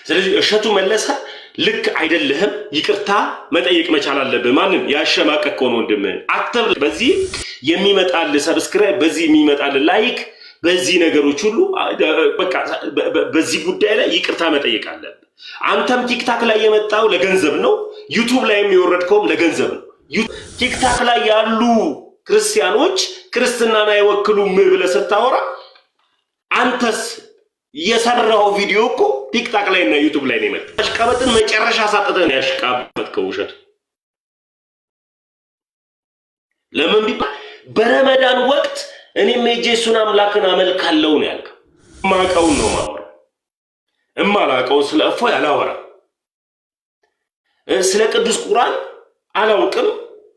ስለዚህ እሸቱ መለሰ ልክ አይደለህም፣ ይቅርታ መጠየቅ መቻል አለብህ። ማንም ያሸማቀቀው ነው ወንድም አትብል። በዚህ የሚመጣል ሰብስክራይብ፣ በዚህ የሚመጣል ላይክ፣ በዚህ ነገሮች ሁሉ በቃ በዚህ ጉዳይ ላይ ይቅርታ መጠየቅ አለብህ። አንተም ቲክታክ ላይ የመጣው ለገንዘብ ነው፣ ዩቲዩብ ላይ የሚወረድከውም ለገንዘብ ነው። ቲክታክ ላይ ያሉ ክርስቲያኖች ክርስትናን አይወክሉም ብለህ ስታወራ አንተስ የሰራው ቪዲዮ እኮ ቲክታክ ላይ እና ዩቲዩብ ላይ ነው የመጣው። አሽቃበጥን መጨረሻ ሳጥተን ያሽቃበጥከው ውሸት ለምን ቢባል በረመዳን ወቅት እኔም ሄጄ እሱን አምላክን አመልካለሁ ነው ያልከው። ማቀውን ነው ማወራ እማላቀው ስለ እፎይ አላወራም። ስለ ቅዱስ ቁርአን አላውቅም።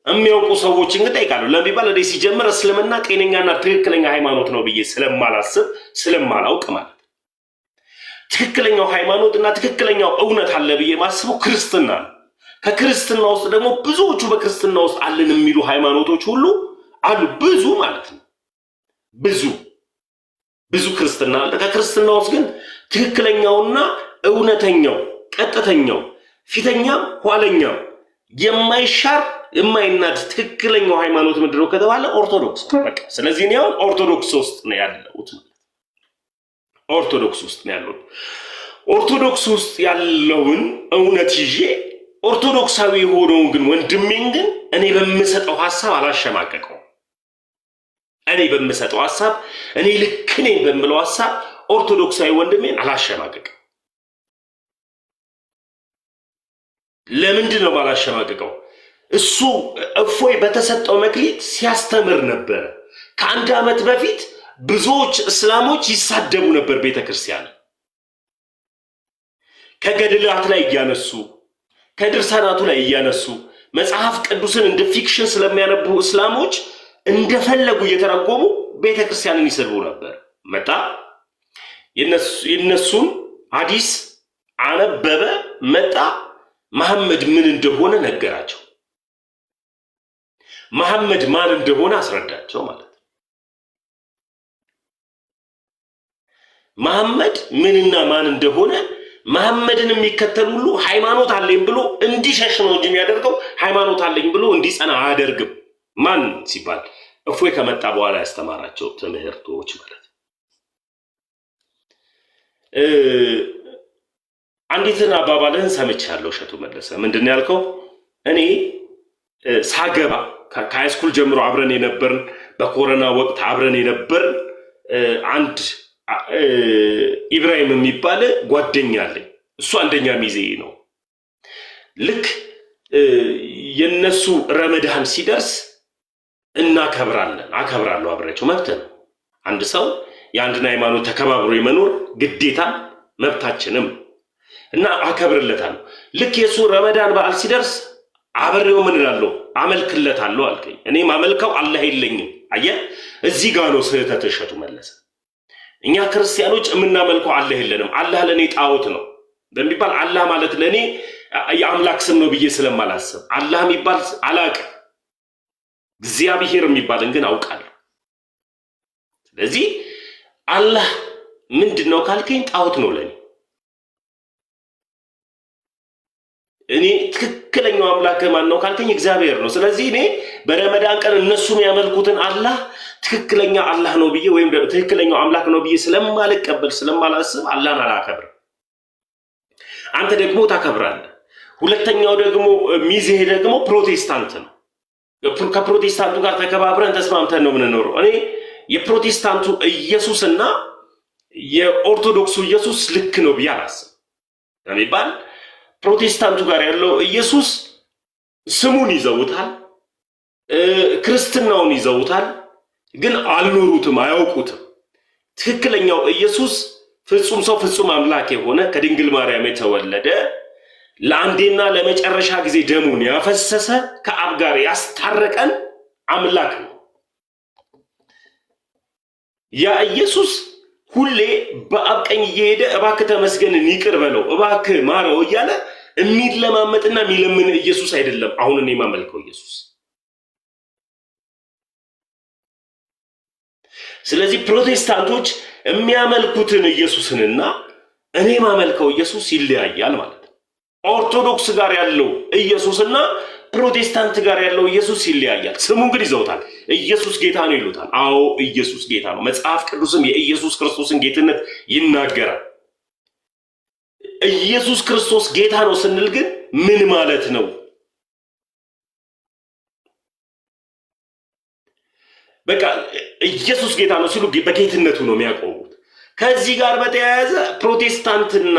የሚያውቁ ሰዎችን ግን ጠይቃለሁ። ለምን ቢባል እኔ ሲጀምር እስልምና ጤነኛና ትክክለኛ ሃይማኖት ነው ብዬ ስለማላስብ ስለማላውቅ ማለት ትክክለኛው ሃይማኖትና ትክክለኛው እውነት አለ ብዬ ማስበው ክርስትና ነው። ከክርስትና ውስጥ ደግሞ ብዙዎቹ በክርስትና ውስጥ አለን የሚሉ ሃይማኖቶች ሁሉ አሉ። ብዙ ማለት ነው። ብዙ ክርስትና አለ። ከክርስትና ውስጥ ግን ትክክለኛውና እውነተኛው ቀጥተኛው ፊተኛም ኋለኛው የማይሻር የማይናድ ትክክለኛው ሃይማኖት ምንድነው ከተባለ ኦርቶዶክስ በቃ። ስለዚህ ነው ኦርቶዶክስ ውስጥ ነው ያለሁት። ኦርቶዶክስ ውስጥ ነው ያለሁት። ኦርቶዶክስ ውስጥ ያለውን እውነት ይዤ ኦርቶዶክሳዊ የሆነውን ግን ወንድሜን ግን እኔ በምሰጠው ሐሳብ አላሸማቀቀው። እኔ በምሰጠው ሐሳብ እኔ ልክ ነኝ በምለው ሐሳብ ኦርቶዶክሳዊ ወንድሜን አላሸማቀቀው። ለምንድን ነው ባላሸማቀቀው? እሱ እፎይ በተሰጠው መክሊት ሲያስተምር ነበር። ከአንድ ዓመት በፊት ብዙዎች እስላሞች ይሳደቡ ነበር ቤተክርስቲያን። ከገድላት ላይ እያነሱ ከድርሳናቱ ላይ እያነሱ መጽሐፍ ቅዱስን እንደ ፊክሽን ስለሚያነቡ እስላሞች እንደፈለጉ እየተረጎሙ ቤተክርስቲያንን ይሰድቡ ነበር። መጣ የነሱን ሐዲስ አነበበ፣ መጣ መሐመድ ምን እንደሆነ ነገራቸው። መሐመድ ማን እንደሆነ አስረዳቸው ማለት ነው። መሐመድ ምንና ማን እንደሆነ መሐመድን የሚከተል ሁሉ ሃይማኖት አለኝ ብሎ እንዲሸሽ ነው እንጂ የሚያደርገው ሃይማኖት አለኝ ብሎ እንዲጸና አያደርግም። ማን ሲባል እፎይ ከመጣ በኋላ ያስተማራቸው ትምህርቶች ማለት ነው። አንዲትን አባባልህን ሰምቻለሁ እሸቱ መለሰ። ምንድን ነው ያልከው? እኔ ሳገባ ከሃይስኩል ጀምሮ አብረን የነበርን በኮሮና ወቅት አብረን የነበርን አንድ ኢብራሂም የሚባል ጓደኛ አለኝ። እሱ አንደኛ ሚዜ ነው። ልክ የነሱ ረመዳን ሲደርስ እናከብራለን። አከብራለሁ፣ አብሬያቸው መብት ነው። አንድ ሰው የአንድን ሃይማኖት ተከባብሮ የመኖር ግዴታ መብታችንም እና አከብርለታለሁ። ልክ የሱ ረመዳን በዓል ሲደርስ አብሬው ምን እላለሁ? አመልክለታለሁ አልከኝ። እኔ ማመልከው አላህ የለኝም። አየህ፣ እዚህ ጋር ነው ስህተት እሸቱ መለሰ። እኛ ክርስቲያኖች የምናመልከው አላህ የለንም። አላህ ለኔ ጣዖት ነው በሚባል አላህ ማለት ለኔ የአምላክ ስም ነው ብዬ ስለማላስብ አላህ የሚባል አላውቅም። እግዚአብሔር የሚባልን ግን አውቃለሁ። ስለዚህ አላህ ምንድነው ካልከኝ ጣዖት ነው ለኔ። እኔ ትክክለኛው አምላክ ማን ነው ካልከኝ እግዚአብሔር ነው። ስለዚህ እኔ በረመዳን ቀን እነሱ የሚያመልኩትን አላህ ትክክለኛ አላህ ነው ብዬ ወይም ትክክለኛው አምላክ ነው ብዬ ስለማልቀበል ስለማላስብ አላህን አላከብርም። አንተ ደግሞ ታከብራለህ። ሁለተኛው ደግሞ ሚዜህ ደግሞ ፕሮቴስታንት ነው። ከፕሮቴስታንቱ ጋር ተከባብረን ተስማምተን ነው የምንኖረው። እኔ የፕሮቴስታንቱ ኢየሱስና የኦርቶዶክሱ ኢየሱስ ልክ ነው ብዬ አላስብም። ለሚባል ፕሮቴስታንቱ ጋር ያለው ኢየሱስ ስሙን ይዘውታል፣ ክርስትናውን ይዘውታል፣ ግን አልኖሩትም፣ አያውቁትም። ትክክለኛው ኢየሱስ ፍጹም ሰው ፍጹም አምላክ የሆነ ከድንግል ማርያም የተወለደ ለአንዴና ለመጨረሻ ጊዜ ደሙን ያፈሰሰ ከአብ ጋር ያስታረቀን አምላክ ነው። ያ ኢየሱስ ሁሌ በአብ ቀኝ እየሄደ እባክህ ተመስገንን ይቅር በለው እባክህ ማረው እያለ የሚለማመጥና የሚለምን ኢየሱስ አይደለም። አሁን እኔ የማመልከው ኢየሱስ። ስለዚህ ፕሮቴስታንቶች የሚያመልኩትን ኢየሱስንና እኔ ማመልከው ኢየሱስ ይለያያል ማለት ነው። ኦርቶዶክስ ጋር ያለው ኢየሱስና ፕሮቴስታንት ጋር ያለው ኢየሱስ ይለያያል። ስሙን ግን ይዘውታል። ኢየሱስ ጌታ ነው ይሉታል። አዎ ኢየሱስ ጌታ ነው። መጽሐፍ ቅዱስም የኢየሱስ ክርስቶስን ጌትነት ይናገራል። ኢየሱስ ክርስቶስ ጌታ ነው ስንል ግን ምን ማለት ነው? በቃ ኢየሱስ ጌታ ነው ሲሉ በጌትነቱ ነው የሚያቆሙት። ከዚህ ጋር በተያያዘ ፕሮቴስታንትና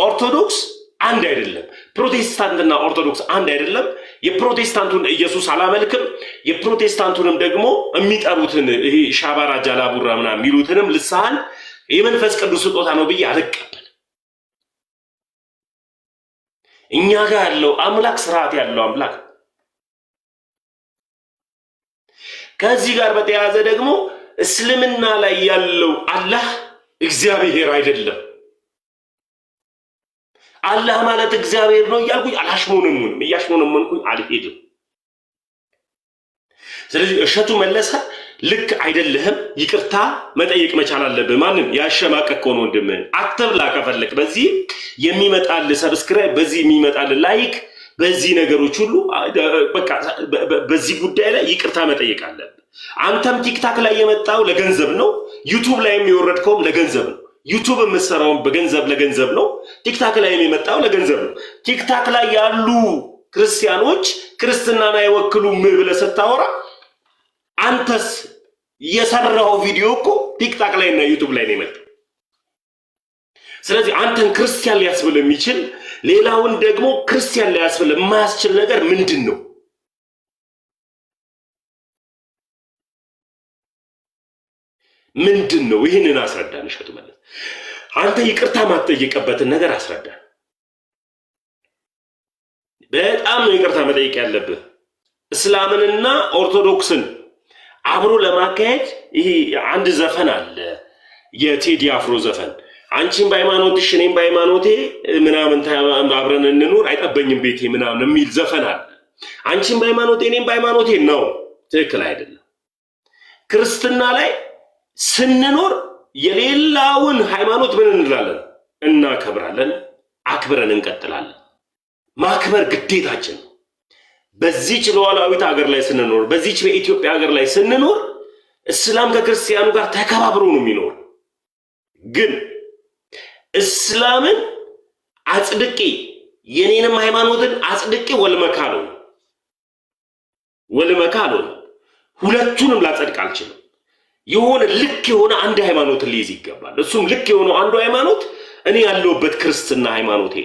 ኦርቶዶክስ አንድ አይደለም። ፕሮቴስታንትና ኦርቶዶክስ አንድ አይደለም። የፕሮቴስታንቱን ኢየሱስ አላመልክም፣ የፕሮቴስታንቱንም ደግሞ የሚጠሩትን ይሄ ሻባራ ጃላቡራ ምናምን የሚሉትንም ልሳን የመንፈስ ቅዱስ ስጦታ ነው ብዬ አልቀበል። እኛ ጋር ያለው አምላክ ስርዓት ያለው አምላክ። ከዚህ ጋር በተያያዘ ደግሞ እስልምና ላይ ያለው አላህ እግዚአብሔር አይደለም። አላህ ማለት እግዚአብሔር ነው እያልኩኝ አላሽሞነሙንም፣ እያሽሞነመንኩኝ አልሄድም። ስለዚህ እሸቱ መለሰ ልክ አይደለህም፣ ይቅርታ መጠየቅ መቻል አለብህ። ማንም ያሸማቀቀው ነው ወንድምህን አትብላ። ከፈለክ በዚህ የሚመጣል ሰብስክራይብ፣ በዚህ የሚመጣል ላይክ፣ በዚህ ነገሮች ሁሉ በቃ በዚህ ጉዳይ ላይ ይቅርታ መጠየቅ አለብህ። አንተም ቲክታክ ላይ የመጣው ለገንዘብ ነው፣ ዩቱብ ላይ የሚወረድከውም ለገንዘብ ነው። ዩቱብ የምትሰራውን በገንዘብ ለገንዘብ ነው። ቲክታክ ላይ የሚመጣው ለገንዘብ ነው። ቲክታክ ላይ ያሉ ክርስቲያኖች ክርስትናን አይወክሉም ብለህ ስታወራ አንተስ የሰራው ቪዲዮ እኮ ቲክታክ ላይ እና ዩቱብ ላይ ነው የመጣው። ስለዚህ አንተን ክርስቲያን ሊያስብል የሚችል ሌላውን ደግሞ ክርስቲያን ሊያስብል የማያስችል ነገር ምንድን ነው? ምንድን ነው? ይህንን አስረዳን እሸቱ መለሰ። አንተ ይቅርታ ማትጠይቅበትን ነገር አስረዳን። በጣም ነው ይቅርታ መጠየቅ ያለብህ። እስላምንና ኦርቶዶክስን አብሮ ለማካሄድ ይሄ አንድ ዘፈን አለ፣ የቴዲ አፍሮ ዘፈን። አንቺም በሃይማኖትሽ እኔም በሃይማኖቴ ምናምን አብረን እንኑር አይጠበኝም ቤቴ ምናምን የሚል ዘፈን አለ። አንቺም በሃይማኖቴ እኔም በሃይማኖቴ ነው። ትክክል አይደለም። ክርስትና ላይ ስንኖር የሌላውን ሃይማኖት ምን እንላለን? እናከብራለን፣ አክብረን እንቀጥላለን። ማክበር ግዴታችን ነው። በዚህች ሉዓላዊት ሀገር ላይ ስንኖር፣ በዚህች በኢትዮጵያ ሀገር ላይ ስንኖር እስላም ከክርስቲያኑ ጋር ተከባብሮ ነው የሚኖር። ግን እስላምን አጽድቄ የኔንም ሃይማኖትን አጽድቄ ወልመካለው ሁለቱንም ላጸድቅ አልችልም። የሆነ ልክ የሆነ አንድ ሃይማኖትን ሊይዝ ይገባል። እሱም ልክ የሆነው አንዱ ሃይማኖት እኔ ያለሁበት ክርስትና ሃይማኖቴ።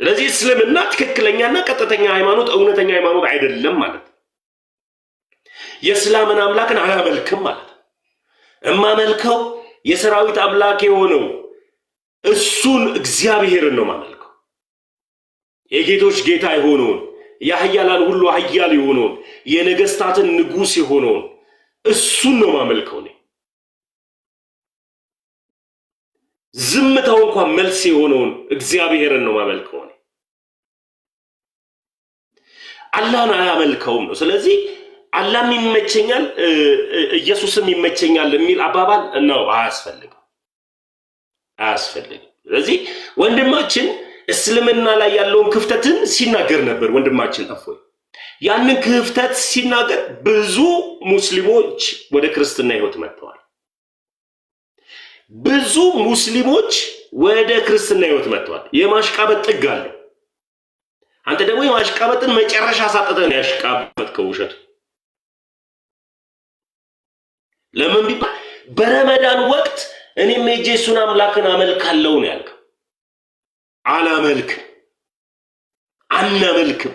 ስለዚህ እስልምና ትክክለኛና ቀጥተኛ ሃይማኖት፣ እውነተኛ ሃይማኖት አይደለም ማለት ነው። የእስላምን አምላክን አላመልክም ማለት ነው። እማመልከው የሰራዊት አምላክ የሆነው እሱን እግዚአብሔርን ነው ማመልከው። የጌቶች ጌታ የሆነውን የኃያላን ሁሉ ኃያል የሆነውን የነገስታትን ንጉሥ የሆነውን እሱን ነው ማመልከው። እኔ ዝምታው እንኳን መልስ የሆነውን እግዚአብሔርን ነው ማመልከው። እኔ አላህን አላመልከውም ነው። ስለዚህ አላህም ይመቸኛል ኢየሱስም ይመቸኛል የሚል አባባል ነው አያስፈልግም። ስለዚህ ወንድማችን እስልምና ላይ ያለውን ክፍተትን ሲናገር ነበር። ወንድማችን እፎይ ያንን ክፍተት ሲናገር ብዙ ሙስሊሞች ወደ ክርስትና ህይወት መጥተዋል። ብዙ ሙስሊሞች ወደ ክርስትና ህይወት መጥተዋል። የማሽቃበጥ ጥግ አለው። አንተ ደግሞ የማሽቃበጥን መጨረሻ ሳጥተህ ነው ያሽቃበጥከው። ውሸቱ ለምን ቢባል በረመዳን ወቅት እኔም ሄጄ እሱን አምላክን አመልካለሁ ነው ያልከው። አናመልክም።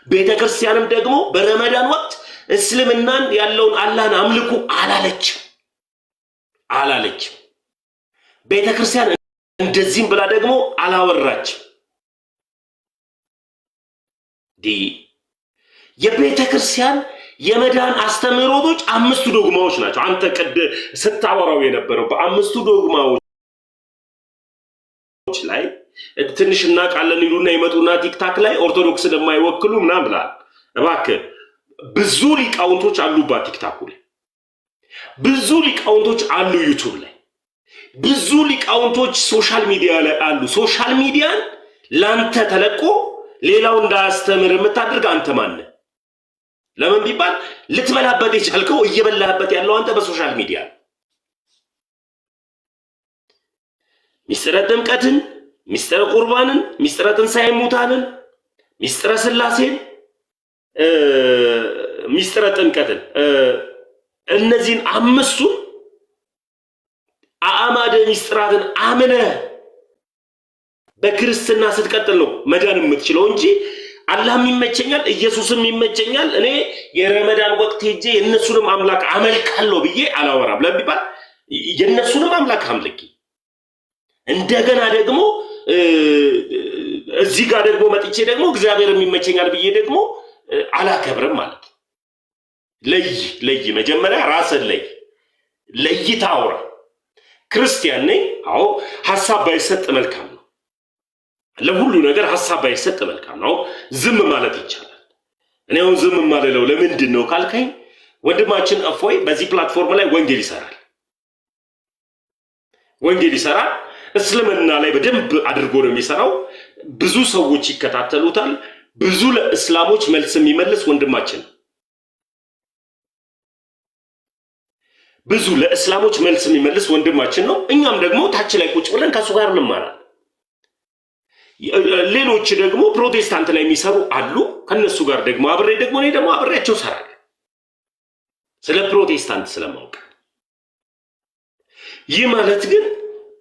ቤተ ክርስቲያንም ደግሞ በረመዳን ወቅት እስልምናን ያለውን አላህን አምልኩ አላለችም። ቤተ ክርስቲያን እንደዚህም ብላ ደግሞ አላወራችም። የቤተ ክርስቲያን የመዳን አስተምህሮቶች 5 ዶግማዎች ናቸው። አንተ ቀድ ስታወራው የነበረው በ5 ዶግማዎች ላይ ትንሽ እናውቃለን ይሉና ይመጡና ቲክታክ ላይ ኦርቶዶክስን የማይወክሉ ምናምን ብለዋል። እባክህ ብዙ ሊቃውንቶች አሉባት ቲክታክ ላይ፣ ብዙ ሊቃውንቶች አሉ ዩቱብ ላይ። ብዙ ሊቃውንቶች ሶሻል ሚዲያ ላይ አሉ። ሶሻል ሚዲያን ላንተ ተለቆ ሌላው እንዳያስተምር የምታደርግ አንተ ማን ነህ? ለምን ቢባል ልትበላበት የቻልከው እየበላህበት ያለው አንተ በሶሻል ሚዲያ። ሚስጥረ ጥምቀትን፣ ሚስጥረ ቁርባንን፣ ሚስጥረ ትንሣኤ ሙታንን፣ ሚስጥረ ሥላሴን፣ ሚስጥረ ጥምቀትን እነዚህን አምስቱን አእማደ ሚስጥራትን አምነህ በክርስትና ስትቀጥል ነው መዳን የምትችለው እንጂ አላህም ይመቸኛል ኢየሱስም ይመቸኛል እኔ የረመዳን ወቅት ሄጄ የነሱንም አምላክ አመልካለሁ ብዬ አላወራም። ለቢባል የነሱንም አምላክ አምልኪ እንደገና ደግሞ እዚህ ጋር ደግሞ መጥቼ ደግሞ እግዚአብሔርም ይመቸኛል ብዬ ደግሞ አላከብርም ማለት። ለይ መጀመሪያ ራስን ለይታ አውራ። ክርስቲያን ነኝ፣ አዎ ሐሳብ ባይሰጥ መልካም ነው። ለሁሉ ነገር ሐሳብ ባይሰጥ መልካም ነው። ዝም ማለት ይቻላል። እኔ አሁን ዝም ማለለው ለምንድን ነው ካልከኝ ወንድማችን እፎይ በዚህ ፕላትፎርም ላይ ወንጌል ይሰራል። እስልምና ላይ በደንብ አድርጎ ነው የሚሰራው። ብዙ ሰዎች ይከታተሉታል። ብዙ ለእስላሞች መልስ የሚመልስ ወንድማችን ነው። ብዙ ለእስላሞች መልስ የሚመልስ ወንድማችን ነው። እኛም ደግሞ ታች ላይ ቁጭ ብለን ከሱ ጋር እንማራለን። ሌሎች ደግሞ ፕሮቴስታንት ላይ የሚሰሩ አሉ። ከነሱ ጋር ደግሞ እኔ ደግሞ አብሬያቸው እሰራለሁ ስለ ፕሮቴስታንት ስለማውቅ። ይህ ማለት ግን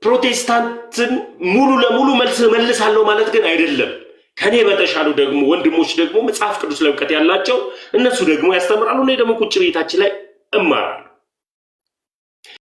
ፕሮቴስታንትን ሙሉ ለሙሉ መልሳለሁ ማለት ግን አይደለም። ከኔ በተሻሉ ደግሞ ወንድሞች ደግሞ መጽሐፍ ቅዱስ ላይ እውቀት ያላቸው እነሱ ደግሞ ያስተምራሉ። እኔ ደግሞ ቁጭ ቤታችን ላይ እማራለሁ።